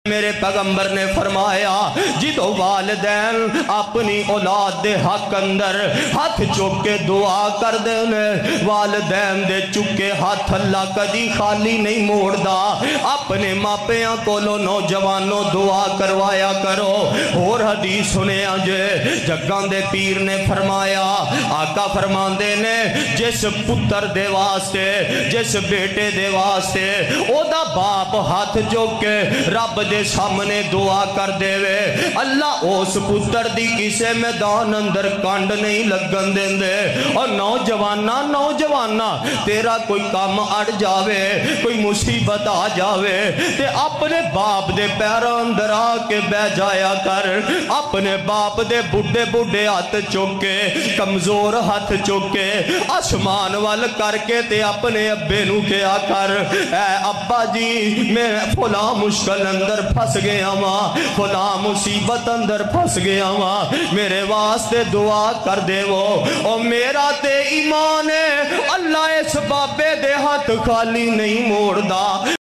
میرے پیغمبر نے فرمایا جدو والدین اپنی اولاد دے حق اندر ہاتھ چوک کے دعا کر دے والدین دے چکے ہاتھ اللہ کدی خالی نہیں موڑ دا اپنے ماپیاں کولو نوجوانوں دعا کروایا کرو اور حدیث سنے آجے جگان دے پیر نے فرمایا آقا فرماندے نے جس پتر دے واسطے جس بیٹے دے واسطے او دا باپ ہاتھ چوک کے رب دے سامنے دعا کر دے وے اللہ اس پتر دی کسے میدان اندر کانڈ نہیں لگن دیں دے اور نوجوانہ تیرا کوئی کام اڑ جاوے کوئی مصیبت آ جاوے تے اپنے باپ دے پیروں اندر آ کے بہ جایا کر اپنے باپ دے بڑھے ہاتھ چوکے کمزور ہاتھ چوکے آسمان وال کر کے تے اپنے ابے نو کیا کر اے ابا جی میں فلاں مشکل اندر پھس گیا ماں فلاں مصیبت اندر پھس گیا ماں میرے واسطے دعا کر دے وہ او میرا تے ایمان ہے اللہ اس بابے دے ہاتھ خالی نہیں موڑ دا